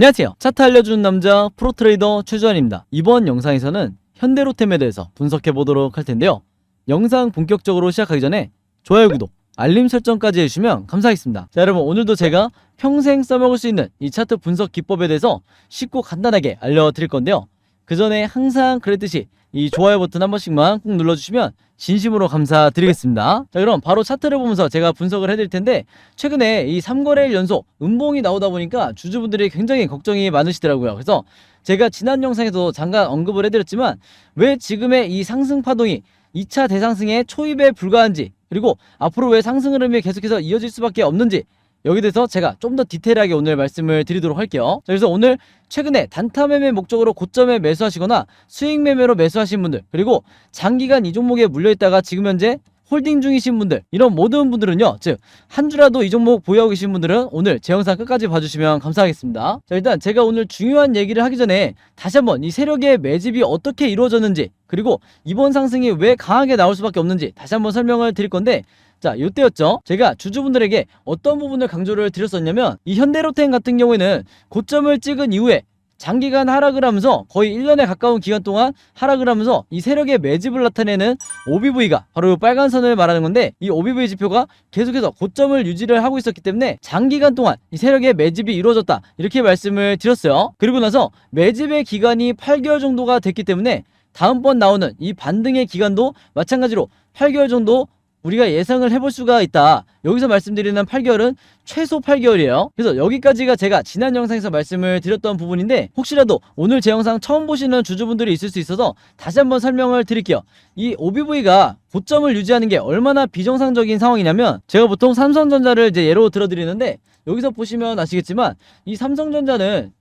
안녕하세요. 차트 알려주는 남자 프로트레이더 최주환입니다. 이번 영상에서는 현대로템에 대해서 분석해 보도록 할 텐데요. 영상 본격적으로 시작하기 전에 좋아요, 구독, 알림 설정까지 해주시면 감사하겠습니다. 자, 여러분, 오늘도 제가 평생 써먹을 수 있는 이 차트 분석 기법에 대해서 쉽고 간단하게 알려드릴 건데요. 그 전에 항상 그랬듯이 이 좋아요 버튼 한 번씩만 꼭 눌러주시면 진심으로 감사드리겠습니다. 자, 그럼 바로 차트를 보면서 제가 분석을 해드릴 텐데, 최근에 이 3거래일 연속 음봉이 나오다 보니까 주주분들이 굉장히 걱정이 많으시더라고요. 그래서 제가 지난 영상에도 잠깐 언급을 해드렸지만, 왜 지금의 이 상승 파동이 2차 대상승의 초입에 불과한지, 그리고 앞으로 왜 상승 흐름이 계속해서 이어질 수밖에 없는지, 여기 대해서 제가 좀 더 디테일하게 오늘 말씀을 드리도록 할게요. 자, 그래서 오늘 최근에 단타 매매 목적으로 고점에 매수하시거나 수익 매매로 매수하신 분들, 그리고 장기간 이 종목에 물려있다가 지금 현재 홀딩 중이신 분들, 이런 모든 분들은요, 즉 한 주라도 이 종목 보유하고 계신 분들은 오늘 제 영상 끝까지 봐주시면 감사하겠습니다. 자, 일단 제가 오늘 중요한 얘기를 하기 전에 다시 한번 이 세력의 매집이 어떻게 이루어졌는지, 그리고 이번 상승이 왜 강하게 나올 수밖에 없는지 다시 한번 설명을 드릴 건데, 자, 요때였죠. 제가 주주분들에게 어떤 부분을 강조를 드렸었냐면, 이 현대로템 같은 경우에는 고점을 찍은 이후에 장기간 하락을 하면서 거의 1년에 가까운 기간 동안 하락을 하면서 이 세력의 매집을 나타내는 OBV가 바로 이 빨간 선을 말하는 건데, 이 OBV 지표가 계속해서 고점을 유지를 하고 있었기 때문에 장기간 동안 이 세력의 매집이 이루어졌다, 이렇게 말씀을 드렸어요. 그리고 나서 매집의 기간이 8개월 정도가 됐기 때문에 다음번 나오는 이 반등의 기간도 마찬가지로 8개월 정도 우리가 예상을 해볼 수가 있다. 여기서 말씀드리는 8개월은 최소 8개월이에요. 그래서 여기까지가 제가 지난 영상에서 말씀을 드렸던 부분인데, 혹시라도 오늘 제 영상 처음 보시는 주주분들이 있을 수 있어서 다시 한번 설명을 드릴게요. 이 OBV가 고점을 유지하는 게 얼마나 비정상적인 상황이냐면, 제가 보통 삼성전자를 이제 예로 들어드리는데, 여기서 보시면 아시겠지만 이 삼성전자는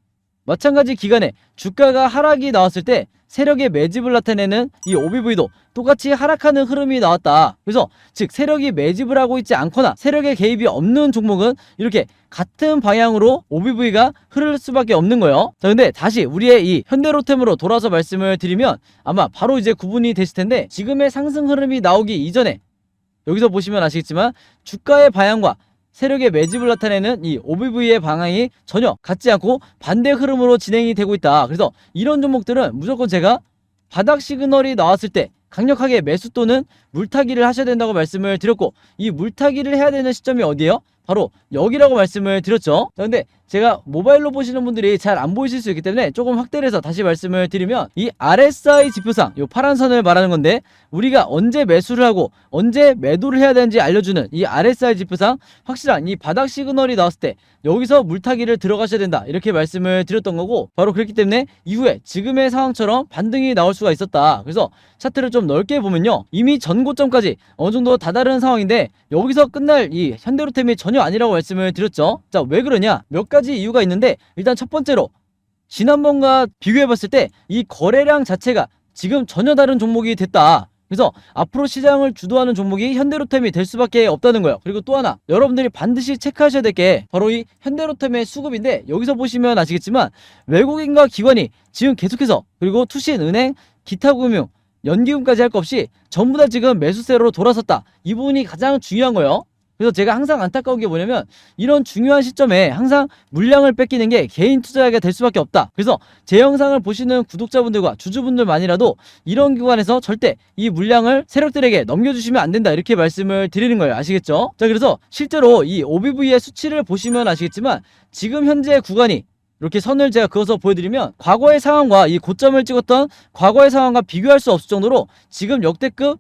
마찬가지 기간에 주가가 하락이 나왔을 때 세력의 매집을 나타내는 이 OBV도 똑같이 하락하는 흐름이 나왔다. 그래서 즉 세력이 매집을 하고 있지 않거나 세력의 개입이 없는 종목은 이렇게 같은 방향으로 OBV가 흐를 수밖에 없는 거예요. 자, 근데 다시 우리의 이 현대로템으로 돌아서 말씀을 드리면 아마 바로 이제 구분이 되실 텐데, 지금의 상승 흐름이 나오기 이전에 여기서 보시면 아시겠지만 주가의 방향과 세력의 매집을 나타내는 이 OBV의 방향이 전혀 같지 않고 반대 흐름으로 진행이 되고 있다. 그래서 이런 종목들은 무조건 제가 바닥 시그널이 나왔을 때 강력하게 매수 또는 물타기를 하셔야 된다고 말씀을 드렸고, 이 물타기를 해야 되는 시점이 어디예요? 바로 여기라고 말씀을 드렸죠. 자, 근데 제가 모바일로 보시는 분들이 잘 안 보이실 수 있기 때문에 조금 확대를 해서 다시 말씀을 드리면, 이 RSI 지표상 요 파란 선을 말하는 건데, 우리가 언제 매수를 하고 언제 매도를 해야 되는지 알려주는 이 RSI 지표상 확실한 이 바닥 시그널이 나왔을 때 여기서 물타기를 들어가셔야 된다, 이렇게 말씀을 드렸던 거고, 바로 그렇기 때문에 이후에 지금의 상황처럼 반등이 나올 수가 있었다. 그래서 차트를 좀 넓게 보면요, 이미 전고점까지 어느 정도 다다른 상황인데 여기서 끝날 이 현대로템이 전혀 아니라고 말씀을 드렸죠. 자, 왜 그러냐? 몇 가지 이유가 있는데, 일단 첫 번째로 지난번과 비교해봤을 때 이 거래량 자체가 지금 전혀 다른 종목이 됐다. 그래서 앞으로 시장을 주도하는 종목이 현대로템이 될 수밖에 없다는 거예요. 그리고 또 하나, 여러분들이 반드시 체크하셔야 될 게 바로 이 현대로템의 수급인데, 여기서 보시면 아시겠지만 외국인과 기관이 지금 계속해서, 그리고 투신, 은행, 기타 금융, 연기금까지 할 것 없이 전부 다 지금 매수세로 돌아섰다. 이 부분이 가장 중요한 거예요. 그래서 제가 항상 안타까운 게 뭐냐면, 이런 중요한 시점에 항상 물량을 뺏기는 게 개인 투자가 될 수밖에 없다. 그래서 제 영상을 보시는 구독자분들과 주주분들만이라도 이런 기관에서 절대 이 물량을 세력들에게 넘겨주시면 안 된다, 이렇게 말씀을 드리는 거예요. 아시겠죠? 자, 그래서 실제로 이 OBV의 수치를 보시면 아시겠지만, 지금 현재 구간이 이렇게 선을 제가 그어서 보여드리면 과거의 상황과 이 고점을 찍었던 과거의 상황과 비교할 수 없을 정도로 지금 역대급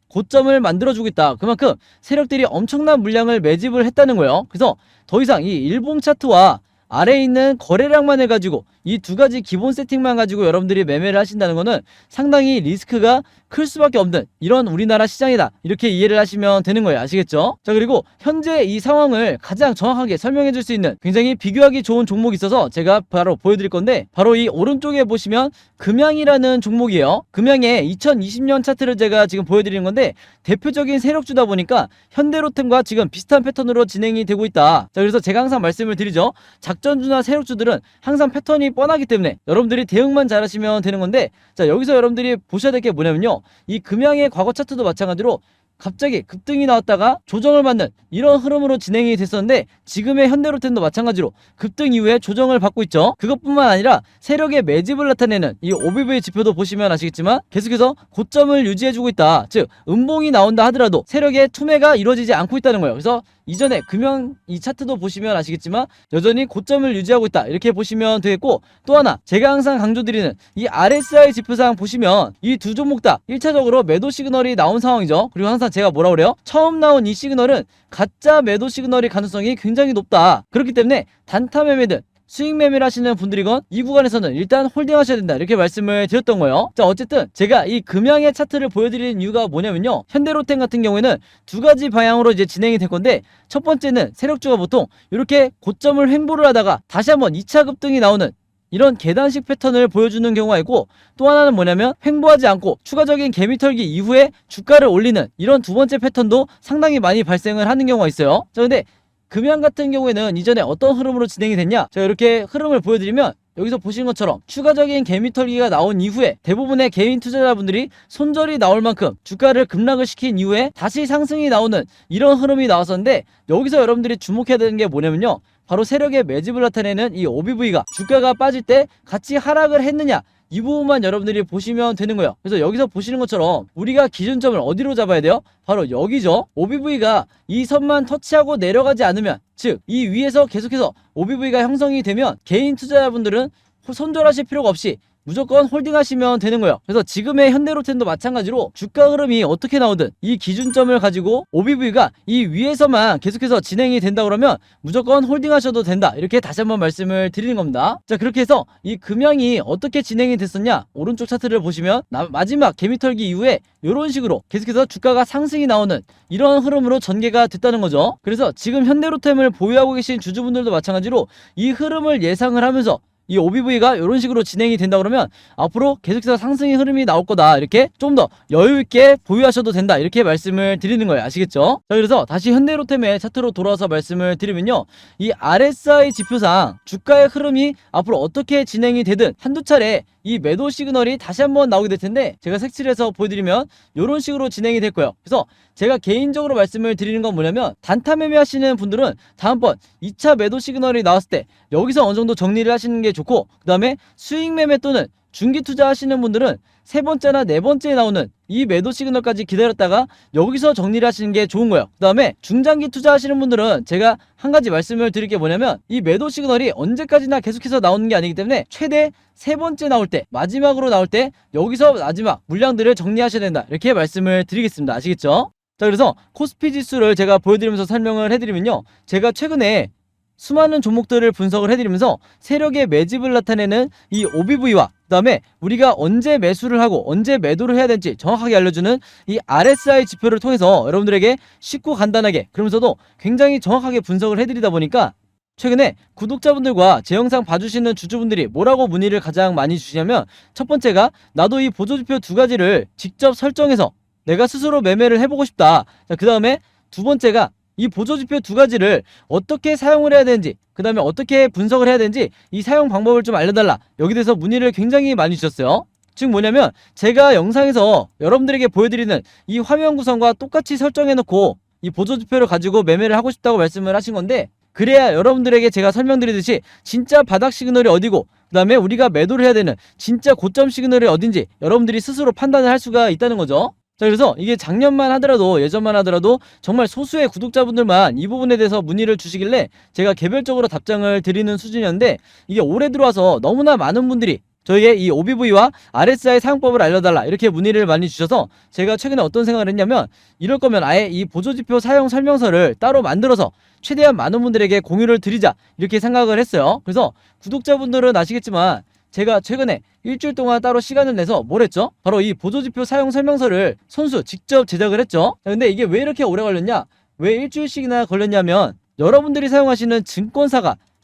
고점을 만들어주고 있다. 그만큼 세력들이 엄청난 물량을 매집을 했다는 거예요. 그래서 더 이상 이 일봉 차트와 아래에 있는 거래량만 해가지고 이 두 가지 기본 세팅만 가지고 여러분들이 매매를 하신다는 거는 상당히 리스크가 클 수밖에 없는 이런 우리나라 시장이다, 이렇게 이해를 하시면 되는 거예요. 아시겠죠? 자, 그리고 현재 이 상황을 가장 정확하게 설명해 줄 수 있는 굉장히 비교하기 좋은 종목이 있어서 제가 바로 보여드릴 건데, 바로 이 오른쪽에 보시면 금양이라는 종목이에요. 금양의 2020년 차트를 제가 지금 보여드리는 건데, 대표적인 세력주다 보니까 현대로템과 지금 비슷한 패턴으로 진행이 되고 있다. 자, 그래서 제가 항상 말씀을 드리죠. 작전주나 세력주들은 항상 패턴이 뻔하기 때문에 여러분들이 대응만 잘하시면 되는 건데, 자, 여기서 여러분들이 보셔야 될 게 뭐냐면요, 이 금양의 과거 차트도 마찬가지로 갑자기 급등이 나왔다가 조정을 받는 이런 흐름으로 진행이 됐었는데, 지금의 현대로템도 마찬가지로 급등 이후에 조정을 받고 있죠. 그것뿐만 아니라 세력의 매집을 나타내는 이 OBV 지표도 보시면 아시겠지만 계속해서 고점을 유지해주고 있다. 즉 음봉이 나온다 하더라도 세력의 투매가 이루어지지 않고 있다는 거예요. 그래서 이전에 금형 이 차트도 보시면 아시겠지만 여전히 고점을 유지하고 있다, 이렇게 보시면 되겠고, 또 하나 제가 항상 강조드리는 이 RSI 지표상 보시면 이 두 종목 다 1차적으로 매도 시그널이 나온 상황이죠. 그리고 항상 제가 뭐라 그래요? 처음 나온 이 시그널은 가짜 매도 시그널일 가능성이 굉장히 높다. 그렇기 때문에 단타 매매든 수익 매매를 하시는 분들이건 이 구간에서는 일단 홀딩 하셔야 된다, 이렇게 말씀을 드렸던 거예요. 자, 어쨌든 제가 이 금양의 차트를 보여드리는 이유가 뭐냐면요, 현대로템 같은 경우에는 두 가지 방향으로 이제 진행이 될 건데, 첫 번째는 세력주가 보통 이렇게 고점을 횡보를 하다가 다시 한번 2차 급등이 나오는 이런 계단식 패턴을 보여주는 경우가 있고, 또 하나는 뭐냐면 횡보하지 않고 추가적인 개미털기 이후에 주가를 올리는 이런 두 번째 패턴도 상당히 많이 발생을 하는 경우가 있어요. 자, 근데 금양 같은 경우에는 이전에 어떤 흐름으로 진행이 됐냐, 제가 이렇게 흐름을 보여드리면 여기서 보시는 것처럼 추가적인 개미털기가 나온 이후에 대부분의 개인 투자자분들이 손절이 나올 만큼 주가를 급락을 시킨 이후에 다시 상승이 나오는 이런 흐름이 나왔었는데, 여기서 여러분들이 주목해야 되는 게 뭐냐면요, 바로 세력의 매집을 나타내는 이 OBV가 주가가 빠질 때 같이 하락을 했느냐, 이 부분만 여러분들이 보시면 되는 거예요. 그래서 여기서 보시는 것처럼 우리가 기준점을 어디로 잡아야 돼요? 바로 여기죠. OBV가 이 선만 터치하고 내려가지 않으면, 즉 이 위에서 계속해서 OBV가 형성이 되면 개인 투자자분들은 손절하실 필요가 없이 무조건 홀딩하시면 되는 거예요. 그래서 지금의 현대로템도 마찬가지로 주가 흐름이 어떻게 나오든 이 기준점을 가지고 OBV가 이 위에서만 계속해서 진행이 된다 그러면 무조건 홀딩하셔도 된다, 이렇게 다시 한번 말씀을 드리는 겁니다. 자, 그렇게 해서 이 금양이 어떻게 진행이 됐었냐, 오른쪽 차트를 보시면 마지막 개미털기 이후에 이런 식으로 계속해서 주가가 상승이 나오는 이런 흐름으로 전개가 됐다는 거죠. 그래서 지금 현대로템을 보유하고 계신 주주분들도 마찬가지로 이 흐름을 예상을 하면서 이 OBV가 이런 식으로 진행이 된다 그러면 앞으로 계속해서 상승의 흐름이 나올 거다, 이렇게 좀 더 여유있게 보유하셔도 된다, 이렇게 말씀을 드리는 거예요. 아시겠죠? 자, 그래서 다시 현대로템의 차트로 돌아와서 말씀을 드리면요, 이 RSI 지표상 주가의 흐름이 앞으로 어떻게 진행이 되든 한두 차례 이 매도 시그널이 다시 한번 나오게 될 텐데, 제가 색칠해서 보여드리면 이런 식으로 진행이 될 거예요. 그래서 제가 개인적으로 말씀을 드리는 건 뭐냐면, 단타 매매 하시는 분들은 다음번 2차 매도 시그널이 나왔을 때 여기서 어느 정도 정리를 하시는 게 좋고, 그 다음에 수익 매매 또는 중기 투자 하시는 분들은 세 번째나 네 번째에 나오는 이 매도 시그널까지 기다렸다가 여기서 정리를 하시는 게 좋은 거예요. 그 다음에 중장기 투자 하시는 분들은 제가 한 가지 말씀을 드릴 게 뭐냐면, 이 매도 시그널이 언제까지나 계속해서 나오는 게 아니기 때문에 최대 세 번째 나올 때, 마지막으로 나올 때 여기서 마지막 물량들을 정리하셔야 된다, 이렇게 말씀을 드리겠습니다. 아시겠죠? 자, 그래서 코스피 지수를 제가 보여드리면서 설명을 해드리면요, 제가 최근에 수많은 종목들을 분석을 해드리면서 세력의 매집을 나타내는 이 OBV와 그 다음에 우리가 언제 매수를 하고 언제 매도를 해야 될지 정확하게 알려주는 이 RSI 지표를 통해서 여러분들에게 쉽고 간단하게, 그러면서도 굉장히 정확하게 분석을 해드리다 보니까 최근에 구독자분들과 제 영상 봐주시는 주주분들이 뭐라고 문의를 가장 많이 주시냐면, 첫 번째가 나도 이 보조지표 두 가지를 직접 설정해서 내가 스스로 매매를 해보고 싶다. 자, 그 다음에 두 번째가 이 보조지표 두 가지를 어떻게 사용을 해야 되는지, 그 다음에 어떻게 분석을 해야 되는지 이 사용 방법을 좀 알려달라, 여기 대해서 문의를 굉장히 많이 주셨어요. 즉 뭐냐면, 제가 영상에서 여러분들에게 보여드리는 이 화면 구성과 똑같이 설정해놓고 이 보조지표를 가지고 매매를 하고 싶다고 말씀을 하신 건데, 그래야 여러분들에게 제가 설명드리듯이 진짜 바닥 시그널이 어디고 그 다음에 우리가 매도를 해야 되는 진짜 고점 시그널이 어딘지 여러분들이 스스로 판단을 할 수가 있다는 거죠. 자, 그래서 이게 작년만 하더라도, 예전만 하더라도 정말 소수의 구독자분들만 이 부분에 대해서 문의를 주시길래 제가 개별적으로 답장을 드리는 수준이었는데, 이게 올해 들어와서 너무나 많은 분들이 저에게 이 OBV와 RSI 사용법을 알려달라, 이렇게 문의를 많이 주셔서 제가 최근에 어떤 생각을 했냐면, 이럴 거면 아예 이 보조지표 사용 설명서를 따로 만들어서 최대한 많은 분들에게 공유를 드리자, 이렇게 생각을 했어요. 그래서 구독자분들은 아시겠지만 제가 최근에 일주일 동안 따로 시간을 내서 뭘 했죠? 바로 이 보조지표 사용 설명서를 손수 직접 제작을 했죠. 근데 이게 왜 이렇게 오래 걸렸냐? 왜 일주일씩이나 걸렸냐면, 여러분들이 사용하시는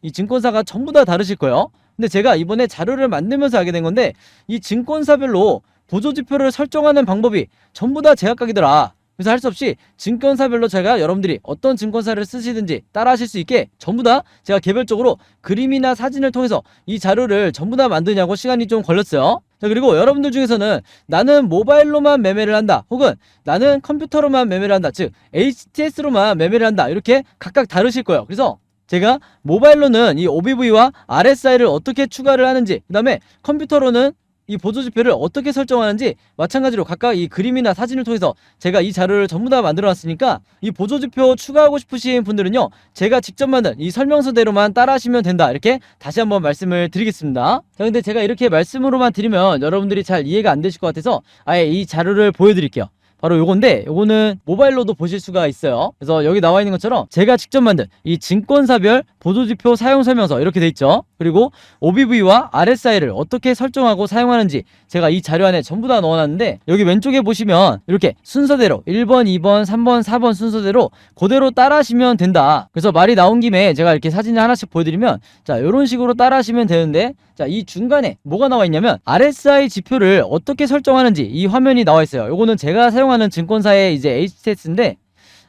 이 증권사가 전부 다 다르실 거예요. 근데 제가 이번에 자료를 만들면서 알게 된 건데, 이 증권사별로 보조지표를 설정하는 방법이 전부 다 제각각이더라. 그래서 할 수 없이 증권사별로 제가 여러분들이 어떤 증권사를 쓰시든지 따라 하실 수 있게 전부 다 제가 개별적으로 그림이나 사진을 통해서 이 자료를 전부 다 만드냐고 시간이 좀 걸렸어요. 자, 그리고 여러분들 중에서는 나는 모바일로만 매매를 한다, 혹은 나는 컴퓨터로만 매매를 한다, 즉 HTS로만 매매를 한다, 이렇게 각각 다르실 거예요. 그래서 제가 모바일로는 이 OBV와 RSI를 어떻게 추가를 하는지, 그 다음에 컴퓨터로는 이 보조지표를 어떻게 설정하는지 마찬가지로 각각 이 그림이나 사진을 통해서 제가 이 자료를 전부 다 만들어 놨으니까 이 보조지표 추가하고 싶으신 분들은요, 제가 직접 만든 이 설명서대로만 따라 하시면 된다, 이렇게 다시 한번 말씀을 드리겠습니다. 자, 근데 제가 이렇게 말씀으로만 드리면 여러분들이 잘 이해가 안 되실 것 같아서 아예 이 자료를 보여드릴게요. 바로 요건데, 요거는 모바일로도 보실 수가 있어요. 그래서 여기 나와 있는 것처럼 제가 직접 만든 이 증권사별 보조지표 사용설명서 이렇게 돼 있죠. 그리고 OBV와 RSI를 어떻게 설정하고 사용하는지 제가 이 자료 안에 전부 다 넣어놨는데, 여기 왼쪽에 보시면 이렇게 순서대로 1번, 2번, 3번, 4번 순서대로 그대로 따라 하시면 된다. 그래서 말이 나온 김에 제가 이렇게 사진을 하나씩 보여드리면, 자, 이런 식으로 따라 하시면 되는데, 자, 이 중간에 뭐가 나와 있냐면 RSI 지표를 어떻게 설정하는지 이 화면이 나와 있어요. 요거는 제가 사용하는 증권사의 이제 HTS인데,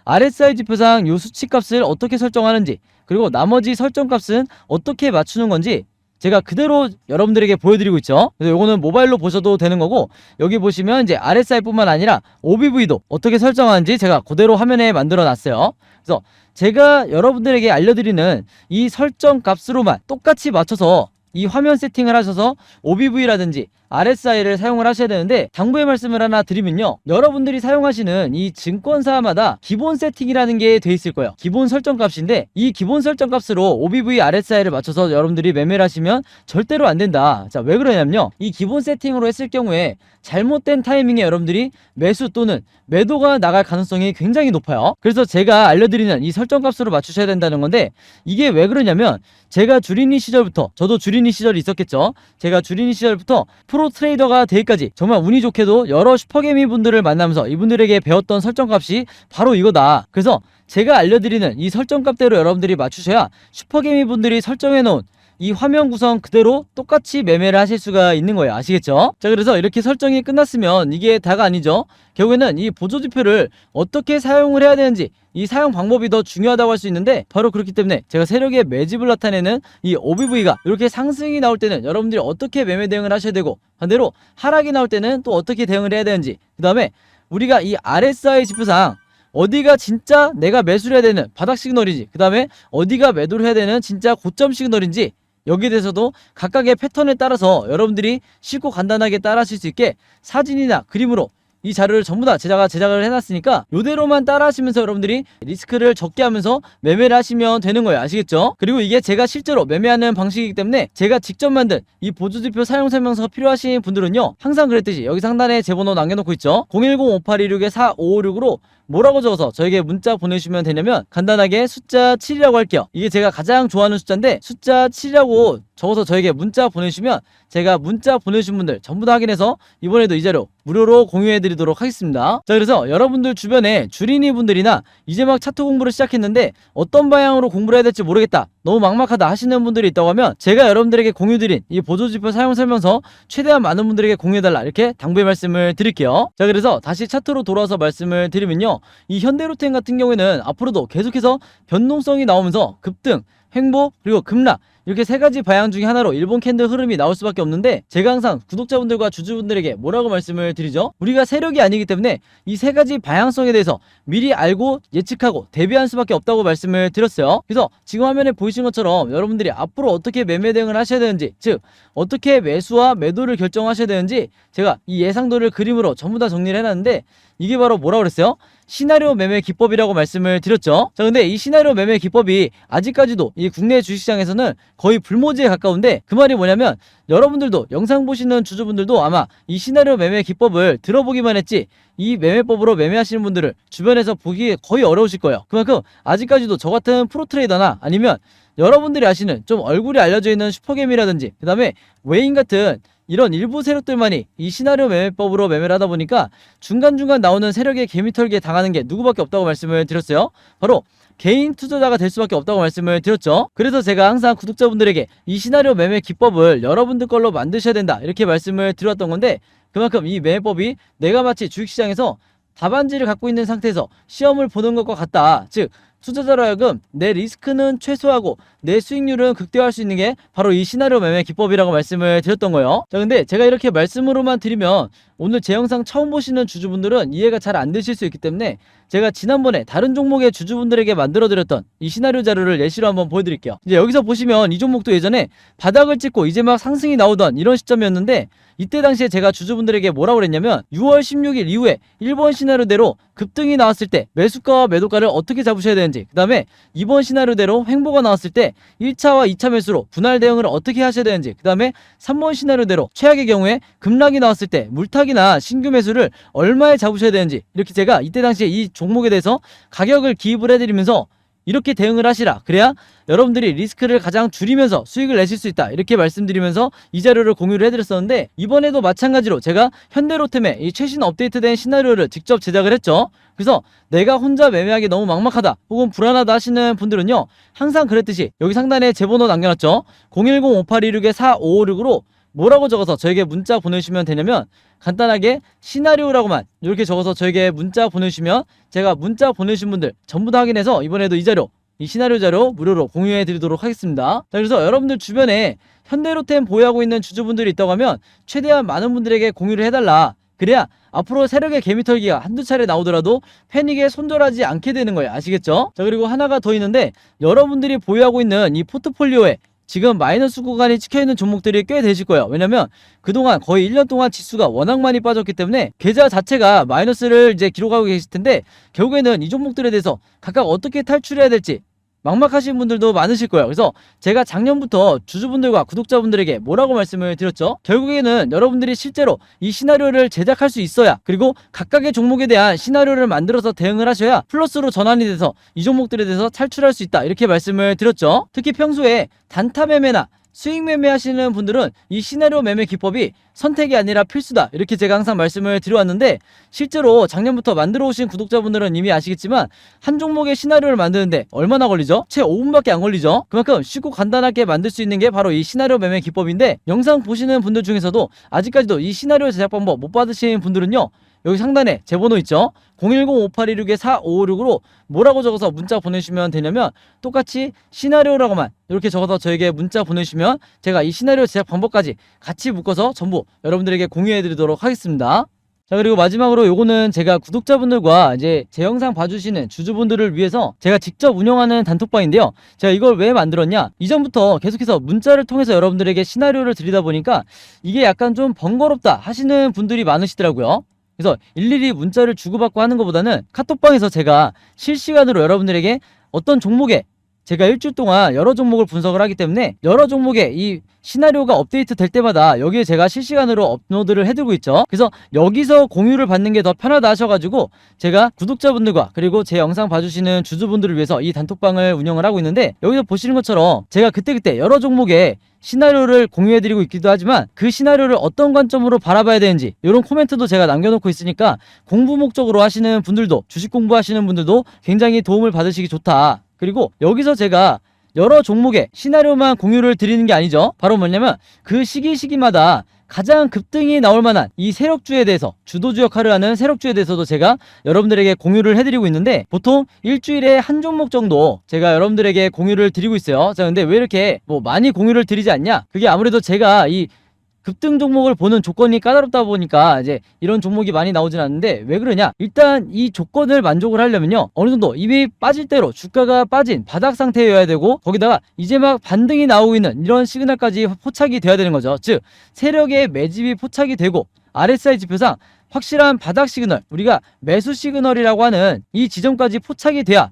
RSI 지표상 요 수치값을 어떻게 설정하는지, 그리고 나머지 설정값은 어떻게 맞추는 건지 제가 그대로 여러분들에게 보여드리고 있죠. 그래서 요거는 모바일로 보셔도 되는 거고, 여기 보시면 이제 RSI 뿐만 아니라 OBV도 어떻게 설정하는지 제가 그대로 화면에 만들어 놨어요. 그래서 제가 여러분들에게 알려드리는 이 설정 값으로만 똑같이 맞춰서 이 화면 세팅을 하셔서 OBV라든지 RSI를 사용을 하셔야 되는데, 당부의 말씀을 하나 드리면요, 여러분들이 사용하시는 이 증권사마다 기본 세팅이라는 게 돼 있을 거예요. 기본 설정 값인데, 이 기본 설정 값으로 OBV, RSI를 맞춰서 여러분들이 매매를 하시면 절대로 안 된다. 자, 왜 그러냐면요, 이 기본 세팅으로 했을 경우에 잘못된 타이밍에 여러분들이 매수 또는 매도가 나갈 가능성이 굉장히 높아요. 그래서 제가 알려드리는 이 설정 값으로 맞추셔야 된다는 건데, 이게 왜 그러냐면, 제가 주린이 시절부터, 저도 주린이 시절이 있었겠죠. 제가 주린이 시절부터 프로 트레이더가 되기까지 정말 운이 좋게도 여러 슈퍼개미 분들을 만나면서 이분들에게 배웠던 설정값이 바로 이거다. 그래서 제가 알려드리는 이 설정값대로 여러분들이 맞추셔야 슈퍼개미 분들이 설정해놓은 이 화면 구성 그대로 똑같이 매매를 하실 수가 있는 거예요. 아시겠죠? 자, 그래서 이렇게 설정이 끝났으면 이게 다가 아니죠. 결국에는 이 보조지표를 어떻게 사용을 해야 되는지, 이 사용 방법이 더 중요하다고 할 수 있는데, 바로 그렇기 때문에 제가 세력의 매집을 나타내는 이 OBV가 이렇게 상승이 나올 때는 여러분들이 어떻게 매매 대응을 하셔야 되고, 반대로 하락이 나올 때는 또 어떻게 대응을 해야 되는지, 그 다음에 우리가 이 RSI 지표상 어디가 진짜 내가 매수를 해야 되는 바닥 시그널인지, 그 다음에 어디가 매도를 해야 되는 진짜 고점 시그널인지, 여기에 대해서도 각각의 패턴에 따라서 여러분들이 쉽고 간단하게 따라 하실 수 있게 사진이나 그림으로 이 자료를 전부 다 제작을 해놨으니까 이대로만 따라 하시면서 여러분들이 리스크를 적게 하면서 매매를 하시면 되는 거예요. 아시겠죠? 그리고 이게 제가 실제로 매매하는 방식이기 때문에 제가 직접 만든 이 보조지표 사용 설명서가 필요하신 분들은요, 항상 그랬듯이 여기 상단에 제 번호 남겨놓고 있죠. 010-5826-4556으로 뭐라고 적어서 저에게 문자 보내주시면 되냐면, 간단하게 숫자 7이라고 할게요. 이게 제가 가장 좋아하는 숫자인데, 숫자 7이라고 적어서 저에게 문자 보내주시면 제가 문자 보내주신 분들 전부 다 확인해서 이번에도 이 자료 무료로 공유해드리도록 하겠습니다. 자, 그래서 여러분들 주변에 주린이 분들이나 이제 막 차트 공부를 시작했는데 어떤 방향으로 공부를 해야 될지 모르겠다, 너무 막막하다 하시는 분들이 있다고 하면, 제가 여러분들에게 공유드린 이 보조지표 사용 설명서 최대한 많은 분들에게 공유해달라, 이렇게 당부의 말씀을 드릴게요. 자, 그래서 다시 차트로 돌아와서 말씀을 드리면요, 이 현대로템 같은 경우에는 앞으로도 계속해서 변동성이 나오면서 급등, 횡보, 그리고 급락, 이렇게 세 가지 방향 중에 하나로 일본 캔들 흐름이 나올 수밖에 없는데, 제가 항상 구독자분들과 주주분들에게 뭐라고 말씀을 드리죠? 우리가 세력이 아니기 때문에 이 세 가지 방향성에 대해서 미리 알고 예측하고 대비할 수밖에 없다고 말씀을 드렸어요. 그래서 지금 화면에 보이신 것처럼 여러분들이 앞으로 어떻게 매매 대응을 하셔야 되는지, 즉 어떻게 매수와 매도를 결정하셔야 되는지 제가 이 예상도를 그림으로 전부 다 정리를 해놨는데, 이게 바로 뭐라고 그랬어요? 시나리오 매매 기법이라고 말씀을 드렸죠. 자, 근데 이 시나리오 매매 기법이 아직까지도 이 국내 주식시장에서는 거의 불모지에 가까운데, 그 말이 뭐냐면, 여러분들도 영상 보시는 주주분들도 아마 이 시나리오 매매 기법을 들어보기만 했지 이 매매법으로 매매하시는 분들을 주변에서 보기 거의 어려우실 거예요. 그만큼 아직까지도 저 같은 프로 트레이더나 아니면 여러분들이 아시는 좀 얼굴이 알려져 있는 슈퍼게임이라든지, 그 다음에 외인 같은 이런 일부 세력들만이 이 시나리오 매매법으로 매매를 하다 보니까 중간중간 나오는 세력의 개미털기에 당하는 게 누구밖에 없다고 말씀을 드렸어요. 바로 개인 투자자가 될 수밖에 없다고 말씀을 드렸죠. 그래서 제가 항상 구독자분들에게 이 시나리오 매매 기법을 여러분들 걸로 만드셔야 된다, 이렇게 말씀을 드렸던 건데, 그만큼 이 매매법이 내가 마치 주식시장에서 답안지를 갖고 있는 상태에서 시험을 보는 것과 같다, 즉 투자자로 하여금 내 리스크는 최소화하고 내 수익률은 극대화할 수 있는 게 바로 이 시나리오 매매 기법이라고 말씀을 드렸던 거예요. 자, 근데 제가 이렇게 말씀으로만 드리면 오늘 제 영상 처음 보시는 주주분들은 이해가 잘 안 되실 수 있기 때문에 제가 지난번에 다른 종목의 주주분들에게 만들어드렸던 이 시나리오 자료를 예시로 한번 보여드릴게요. 이제 여기서 보시면 이 종목도 예전에 바닥을 찍고 이제 막 상승이 나오던 이런 시점이었는데, 이때 당시에 제가 주주분들에게 뭐라고 그랬냐면 6월 16일 이후에 1번 시나리오대로 급등이 나왔을 때 매수가와 매도가를 어떻게 잡으셔야 되는지, 그 다음에 2번 시나리오대로 횡보가 나왔을 때 1차와 2차 매수로 분할 대응을 어떻게 하셔야 되는지, 그 다음에 3번 시나리오대로 최악의 경우에 급락이 나왔을 때 물타기나 신규 매수를 얼마에 잡으셔야 되는지, 이렇게 제가 이때 당시에 이 종목에 대해서 가격을 기입을 해드리면서 이렇게 대응을 하시라, 그래야 여러분들이 리스크를 가장 줄이면서 수익을 내실 수 있다, 이렇게 말씀드리면서 이 자료를 공유를 해드렸었는데, 이번에도 마찬가지로 제가 현대로템의 이 최신 업데이트된 시나리오를 직접 제작을 했죠. 그래서 내가 혼자 매매하기 너무 막막하다 혹은 불안하다 하시는 분들은요, 항상 그랬듯이 여기 상단에 제 번호 남겨놨죠. 010-5826-4556으로 뭐라고 적어서 저에게 문자 보내주시면 되냐면, 간단하게 시나리오라고만 이렇게 적어서 저에게 문자 보내주시면 제가 문자 보내주신 분들 전부 다 확인해서 이번에도 이 자료, 이 시나리오 자료 무료로 공유해 드리도록 하겠습니다. 자, 그래서 여러분들 주변에 현대로템 보유하고 있는 주주분들이 있다고 하면 최대한 많은 분들에게 공유를 해달라. 그래야 앞으로 세력의 개미털기가 한두 차례 나오더라도 패닉에 손절하지 않게 되는 거예요. 아시겠죠? 자, 그리고 하나가 더 있는데, 여러분들이 보유하고 있는 이 포트폴리오에 지금 마이너스 구간이 찍혀있는 종목들이 꽤 되실 거예요. 왜냐면 그동안 거의 1년 동안 지수가 워낙 많이 빠졌기 때문에 계좌 자체가 마이너스를 이제 기록하고 계실 텐데, 결국에는 이 종목들에 대해서 각각 어떻게 탈출해야 될지 막막하신 분들도 많으실 거예요. 그래서 제가 작년부터 주주분들과 구독자분들에게 뭐라고 말씀을 드렸죠? 결국에는 여러분들이 실제로 이 시나리오를 제작할 수 있어야, 그리고 각각의 종목에 대한 시나리오를 만들어서 대응을 하셔야 플러스로 전환이 돼서 이 종목들에 대해서 탈출할 수 있다, 이렇게 말씀을 드렸죠. 특히 평소에 단타 매매나 수익 매매 하시는 분들은 이 시나리오 매매 기법이 선택이 아니라 필수다, 이렇게 제가 항상 말씀을 드려왔는데, 실제로 작년부터 만들어 오신 구독자분들은 이미 아시겠지만 한 종목의 시나리오를 만드는데 얼마나 걸리죠? 채 5분밖에 안 걸리죠. 그만큼 쉽고 간단하게 만들 수 있는 게 바로 이 시나리오 매매 기법인데, 영상 보시는 분들 중에서도 아직까지도 이 시나리오 제작 방법 못 받으신 분들은요, 여기 상단에 제 번호 있죠? 010-5826-4556으로 뭐라고 적어서 문자 보내주시면 되냐면, 똑같이 시나리오라고만 이렇게 적어서 저에게 문자 보내주시면 제가 이 시나리오 제작 방법까지 같이 묶어서 전부 여러분들에게 공유해 드리도록 하겠습니다. 자, 그리고 마지막으로 요거는 제가 구독자분들과 이제 제 영상 봐주시는 주주분들을 위해서 제가 직접 운영하는 단톡방인데요. 제가 이걸 왜 만들었냐, 이전부터 계속해서 문자를 통해서 여러분들에게 시나리오를 드리다 보니까 이게 약간 좀 번거롭다 하시는 분들이 많으시더라고요. 그래서 일일이 문자를 주고받고 하는 것보다는 카톡방에서 제가 실시간으로 여러분들에게 어떤 종목에, 제가 일주일 동안 여러 종목을 분석을 하기 때문에 여러 종목의 이 시나리오가 업데이트 될 때마다 여기에 제가 실시간으로 업로드를 해두고 있죠. 그래서 여기서 공유를 받는 게 더 편하다 하셔가지고 제가 구독자분들과 그리고 제 영상 봐주시는 주주분들을 위해서 이 단톡방을 운영을 하고 있는데, 여기서 보시는 것처럼 제가 그때그때 여러 종목의 시나리오를 공유해드리고 있기도 하지만 그 시나리오를 어떤 관점으로 바라봐야 되는지 이런 코멘트도 제가 남겨놓고 있으니까 공부 목적으로 하시는 분들도, 주식 공부하시는 분들도 굉장히 도움을 받으시기 좋다. 그리고 여기서 제가 여러 종목의 시나리오만 공유를 드리는 게 아니죠. 바로 뭐냐면 그 시기마다 가장 급등이 나올 만한 이 세력주에 대해서, 주도주 역할을 하는 세력주에 대해서도 제가 여러분들에게 공유를 해드리고 있는데, 보통 일주일에 한 종목 정도 제가 여러분들에게 공유를 드리고 있어요. 자, 근데 왜 이렇게 뭐 많이 공유를 드리지 않냐? 그게 아무래도 제가 이 급등 종목을 보는 조건이 까다롭다 보니까 이제 이런 종목이 많이 나오진 않는데, 왜 그러냐, 일단 이 조건을 만족을 하려면요, 어느 정도 이미 빠질 대로 주가가 빠진 바닥 상태여야 되고, 거기다가 이제 막 반등이 나오고 있는 이런 시그널까지 포착이 돼야 되는 거죠. 즉 세력의 매집이 포착이 되고 RSI 지표상 확실한 바닥 시그널, 우리가 매수 시그널이라고 하는 이 지점까지 포착이 돼야,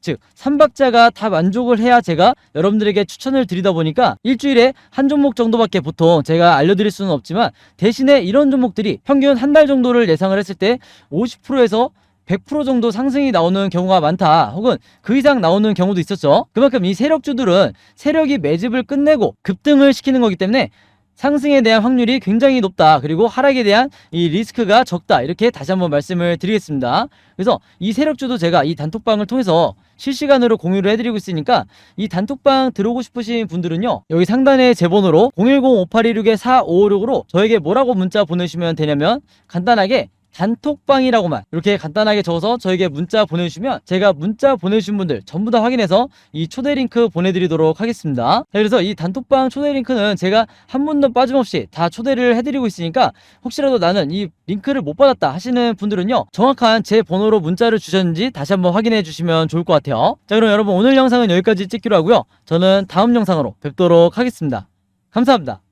즉 3박자가 다 만족을 해야 제가 여러분들에게 추천을 드리다 보니까 일주일에 한 종목 정도밖에 보통 제가 알려드릴 수는 없지만, 대신에 이런 종목들이 평균 한 달 정도를 예상을 했을 때 50%에서 100% 정도 상승이 나오는 경우가 많다, 혹은 그 이상 나오는 경우도 있었죠. 그만큼 이 세력주들은 세력이 매집을 끝내고 급등을 시키는 거기 때문에 상승에 대한 확률이 굉장히 높다, 그리고 하락에 대한 이 리스크가 적다, 이렇게 다시 한번 말씀을 드리겠습니다. 그래서 이 세력주도 제가 이 단톡방을 통해서 실시간으로 공유를 해드리고 있으니까 이 단톡방 들어오고 싶으신 분들은요, 여기 상단에 제 번호로 010-5826-4556으로 저에게 뭐라고 문자 보내시면 되냐면, 간단하게 단톡방이라고만 이렇게 간단하게 적어서 저에게 문자 보내주시면 제가 문자 보내주신 분들 전부 다 확인해서 이 초대 링크 보내드리도록 하겠습니다. 자, 그래서 이 단톡방 초대 링크는 제가 한 분도 빠짐없이 다 초대를 해드리고 있으니까 혹시라도 나는 이 링크를 못 받았다 하시는 분들은요, 정확한 제 번호로 문자를 주셨는지 다시 한번 확인해 주시면 좋을 것 같아요. 자, 그럼 여러분 오늘 영상은 여기까지 찍기로 하고요. 저는 다음 영상으로 뵙도록 하겠습니다. 감사합니다.